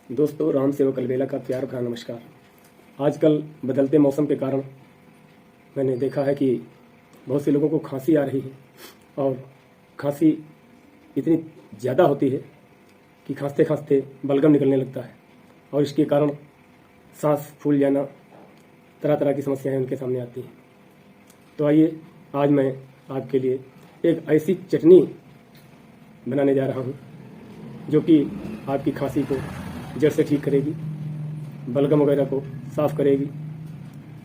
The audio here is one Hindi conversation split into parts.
दोस्तों, राम सेवक अलबेला का प्यार भरा नमस्कार। आजकल बदलते मौसम के कारण मैंने देखा है कि बहुत से लोगों को खांसी आ रही है और खांसी इतनी ज़्यादा होती है कि खांसते खांसते बलगम निकलने लगता है और इसके कारण सांस फूल जाना, तरह तरह की समस्याएं उनके सामने आती हैं। तो आइए, आज मैं आपके लिए एक ऐसी चटनी बनाने जा रहा हूं जो कि आपकी खांसी को जड़ से ठीक करेगी, बलगम वगैरह को साफ करेगी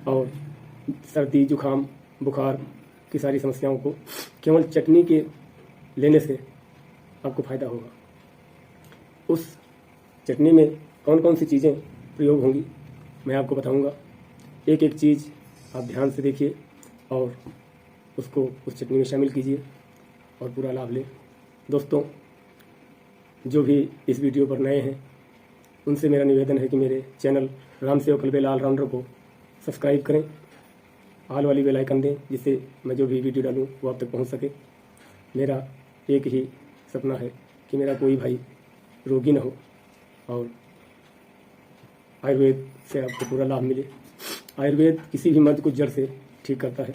और सर्दी, जुखाम, बुखार की सारी समस्याओं को केवल चटनी के लेने से आपको फ़ायदा होगा। उस चटनी में कौन कौन सी चीज़ें प्रयोग होंगी मैं आपको बताऊंगा। एक एक चीज़ आप ध्यान से देखिए और उसको उस चटनी में शामिल कीजिए और पूरा लाभ लें। दोस्तों, जो भी इस वीडियो पर नए हैं उनसे मेरा निवेदन है कि मेरे चैनल राम सेवक अलबेला ऑलराउंडर को सब्सक्राइब करें, ऑल वाली बेल आइकन दें जिससे मैं जो भी वीडियो डालूं वो आप तक पहुंच सके। मेरा एक ही सपना है कि मेरा कोई भाई रोगी न हो और आयुर्वेद से आपको पूरा लाभ मिले। आयुर्वेद किसी भी मर्ज को जड़ से ठीक करता है।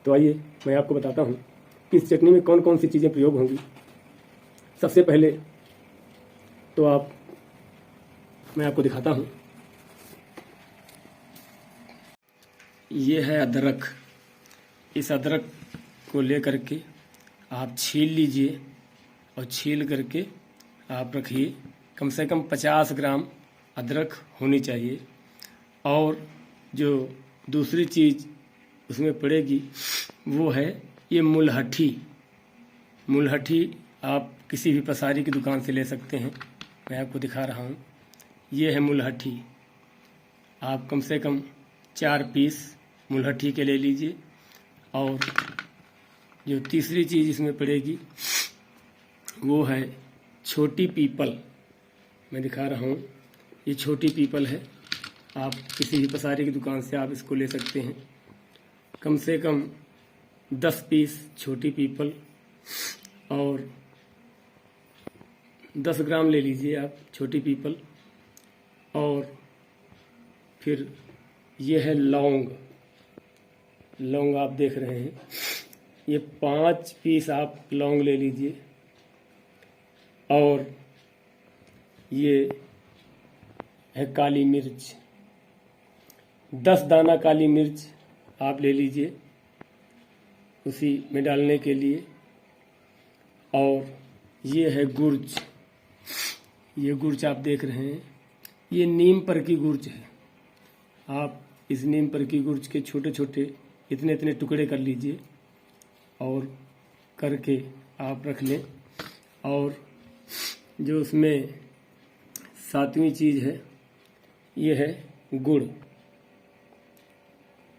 तो आइए, मैं आपको बताता हूँ कि इस चटनी में कौन कौन सी चीज़ें प्रयोग होंगी। सबसे पहले तो मैं आपको दिखाता हूँ, ये है अदरक। इस अदरक को ले करके आप छील लीजिए और छील करके आप रखिए। कम से कम 50 ग्राम अदरक होनी चाहिए। और जो दूसरी चीज़ उसमें पड़ेगी वो है ये मुलहठी। मुलहठी आप किसी भी पसारी की दुकान से ले सकते हैं। मैं आपको दिखा रहा हूँ, ये है मुलहठी। आप कम से कम 4 पीस मुलहठी के ले लीजिए। और जो तीसरी चीज़ इसमें पड़ेगी वो है छोटी पीपल। मैं दिखा रहा हूँ, ये छोटी पीपल है। आप किसी भी पसारी की दुकान से आप इसको ले सकते हैं। कम से कम 10 पीस छोटी पीपल और 10 ग्राम ले लीजिए आप छोटी पीपल। और फिर ये है लौंग। लौंग आप देख रहे हैं, ये 5 पीस आप लौंग ले लीजिए। और ये है काली मिर्च, 10 दाना काली मिर्च आप ले लीजिए उसी में डालने के लिए। और ये है गुर्ज। ये गुर्ज आप देख रहे हैं, ये नीम पर की गुर्ज है। आप इस नीम पर की गुर्ज के छोटे छोटे इतने इतने टुकड़े कर लीजिए और करके आप रख लें। और जो उसमें 7वीं चीज़ है ये है गुड़।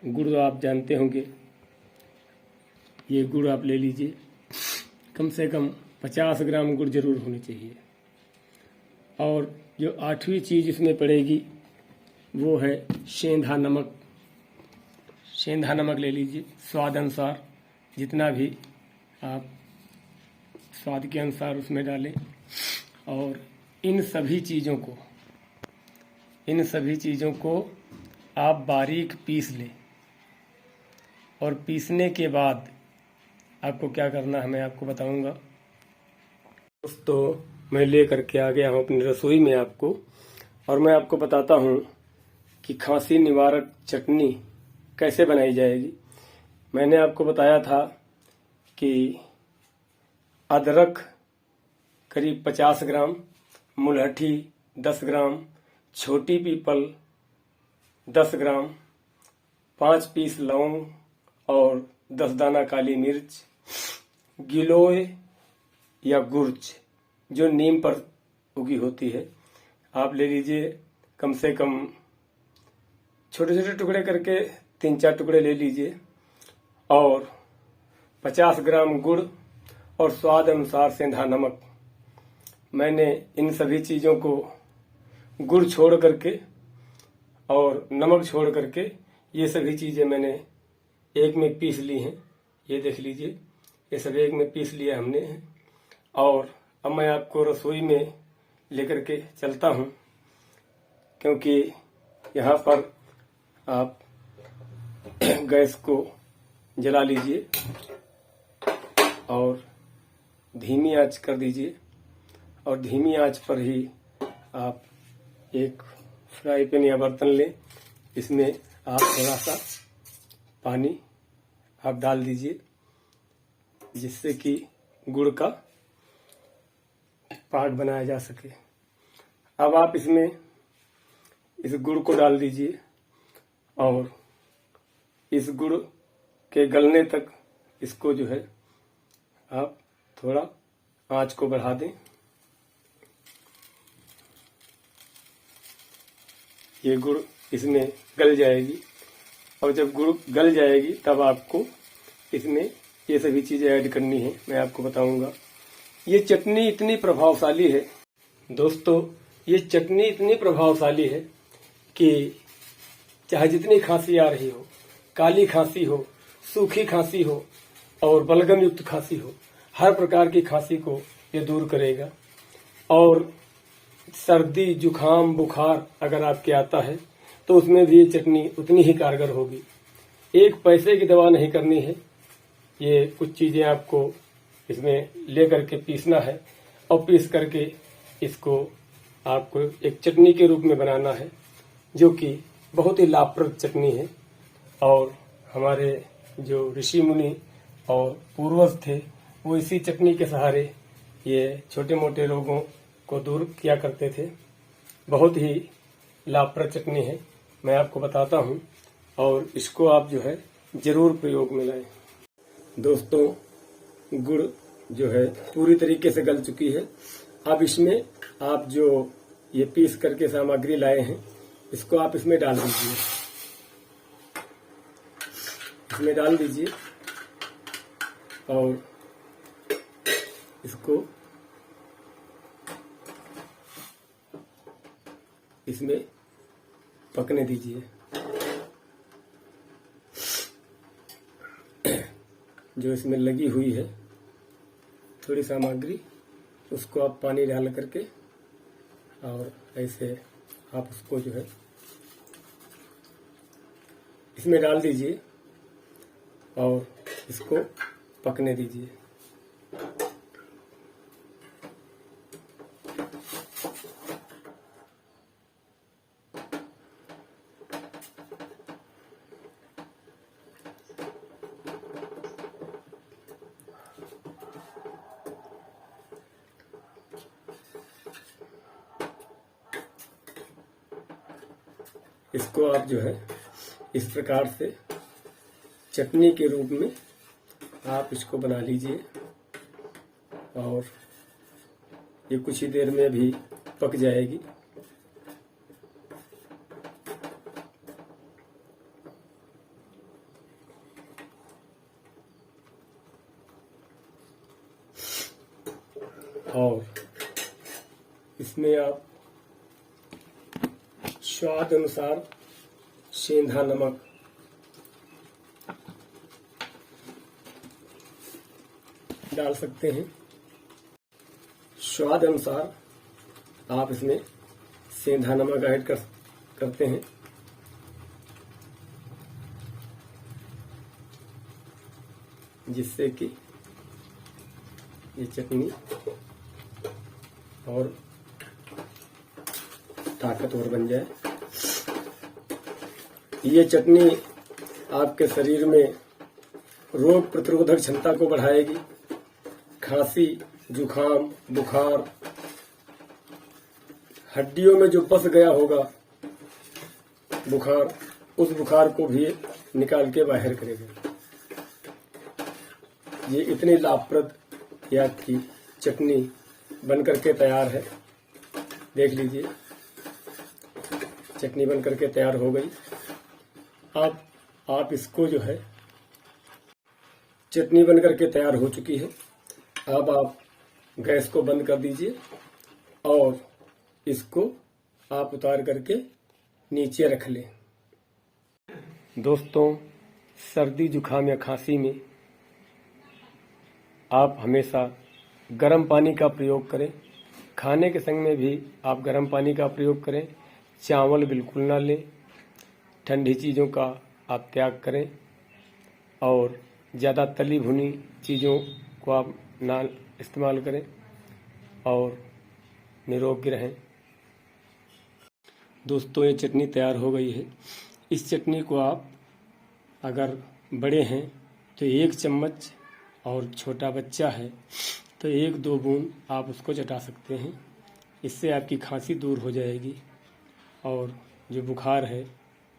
गुड़ आप जानते होंगे, ये गुड़ आप ले लीजिए। कम से कम 50 ग्राम गुड़ जरूर होनी चाहिए। और जो 8वीं चीज़ इसमें पड़ेगी वो है सेंधा नमक। सेंधा नमक ले लीजिए, स्वाद अनुसार जितना भी आप स्वाद के अनुसार उसमें डालें। और इन सभी चीज़ों को आप बारीक पीस लें। और पीसने के बाद आपको क्या करना है मैं आपको बताऊंगा। दोस्तों, मैं ले करके आ गया हूँ अपनी रसोई में आपको, और मैं आपको बताता हूँ कि खांसी निवारक चटनी कैसे बनाई जाएगी। मैंने आपको बताया था कि अदरक करीब 50 ग्राम, मुलहठी 10 ग्राम, छोटी पीपल 10 ग्राम, 5 पीस लौंग और 10 दाना काली मिर्च, गिलोय या गुर्ज जो नीम पर उगी होती है आप ले लीजिए। कम से कम छोटे छोटे टुकड़े करके 3-4 टुकड़े ले लीजिए। और 50 ग्राम गुड़ और स्वाद अनुसार सेंधा नमक। मैंने इन सभी चीज़ों को गुड़ छोड़ करके और नमक छोड़ करके ये सभी चीज़ें मैंने एक में पीस ली हैं। ये देख लीजिए, ये सब एक में पीस लिया हमने। और अब मैं आपको रसोई में लेकर के चलता हूँ, क्योंकि यहाँ पर आप गैस को जला लीजिए और धीमी आंच कर दीजिए, और धीमी आंच पर ही आप एक फ्राई पैन या बर्तन लें। इसमें आप थोड़ा सा पानी आप डाल दीजिए, जिससे कि गुड़ का पाक बनाया जा सके। अब आप इसमें इस गुड़ को डाल दीजिए और इस गुड़ के गलने तक इसको जो है आप थोड़ा आंच को बढ़ा दें। ये गुड़ इसमें गल जाएगी, और जब गुड़ गल जाएगी तब आपको इसमें ये सभी चीजें ऐड करनी है, मैं आपको बताऊंगा। ये चटनी इतनी प्रभावशाली है दोस्तों, ये चटनी इतनी प्रभावशाली है कि चाहे जितनी खांसी आ रही हो, काली खांसी हो, सूखी खांसी हो और बलगम युक्त खांसी हो, हर प्रकार की खांसी को ये दूर करेगा। और सर्दी, जुखाम, बुखार अगर आपके आता है तो उसमें भी ये चटनी उतनी ही कारगर होगी। एक पैसे की दवा नहीं करनी है, ये कुछ चीजें आपको इसमें ले करके पीसना है, और पीस करके इसको आपको एक चटनी के रूप में बनाना है, जो कि बहुत ही लाभप्रद चटनी है। और हमारे जो ऋषि मुनि और पूर्वज थे, वो इसी चटनी के सहारे ये छोटे मोटे रोगों को दूर किया करते थे। बहुत ही लाभप्रद चटनी है, मैं आपको बताता हूँ, और इसको आप जो है जरूर प्रयोग में लाएं। दोस्तों, गुड़ जो है पूरी तरीके से गल चुकी है। अब इसमें आप जो ये पीस करके सामग्री लाए हैं, इसको आप इसमें डाल दीजिए। इसमें डाल दीजिए और इसको इसमें पकने दीजिए। जो इसमें लगी हुई है थोड़ी सामग्री, उसको आप पानी डाल करके और ऐसे आप उसको जो है इसमें डाल दीजिए और इसको पकने दीजिए। इसको आप जो है इस प्रकार से चटनी के रूप में आप इसको बना लीजिए, और ये कुछ ही देर में भी पक जाएगी। और इसमें आप स्वाद अनुसार सेंधा नमक, डाल सकते हैं। स्वाद अनुसार आप इसमें सेंधा नमक ऐड करते हैं। जिससे कि ये चटनी और ताकतवर बन जाए। ये चटनी आपके शरीर में रोग प्रतिरोधक क्षमता को बढ़ाएगी। खांसी, जुखाम, बुखार, हड्डियों में जो फंस गया होगा बुखार, उस बुखार को भी निकाल के बाहर करेगा। ये इतनी लाभप्रद या की चटनी बनकर के तैयार है। देख लीजिए, चटनी बनकर के तैयार हो गई। अब आप इसको जो है चटनी बनकर के तैयार हो चुकी है। अब आप गैस को बंद कर दीजिए और इसको आप उतार करके नीचे रख लें। दोस्तों, सर्दी, जुखाम या खांसी में आप हमेशा गर्म पानी का प्रयोग करें। खाने के संग में भी आप गर्म पानी का प्रयोग करें। चावल बिल्कुल ना लें। ठंडी चीज़ों का आप त्याग करें और ज़्यादा तली भुनी चीज़ों को आप ना इस्तेमाल करें और निरोगी रहें। दोस्तों, ये चटनी तैयार हो गई है। इस चटनी को आप अगर बड़े हैं तो 1 चम्मच और छोटा बच्चा है तो 1-2 बूंद आप उसको चटा सकते हैं। इससे आपकी खांसी दूर हो जाएगी और जो बुखार है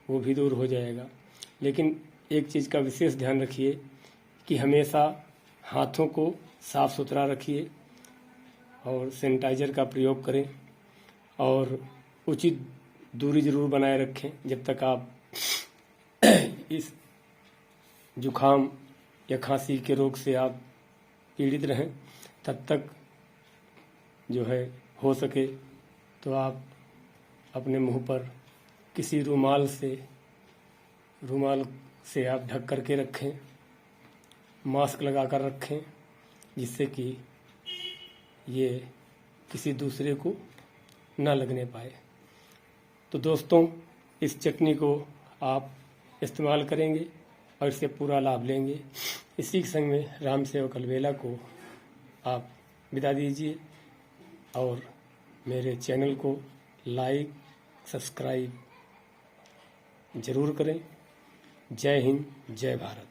वो भी दूर हो जाएगा। लेकिन एक चीज़ का विशेष ध्यान रखिए कि हमेशा हाथों को साफ सुथरा रखिए और सैनिटाइज़र का प्रयोग करें और उचित दूरी ज़रूर बनाए रखें। जब तक आप इस जुखाम या खांसी के रोग से आप पीड़ित रहें तब तक जो है हो सके तो आप अपने मुंह पर किसी रुमाल से आप ढक करके रखें, मास्क लगा कर रखें, जिससे कि ये किसी दूसरे को ना लगने पाए। तो दोस्तों, इस चटनी को आप इस्तेमाल करेंगे और इससे पूरा लाभ लेंगे। इसी के संग में राम सेवक अलवेला को आप विदा दीजिए और मेरे चैनल को लाइक सब्सक्राइब जरूर करें। जय हिंद, जय भारत।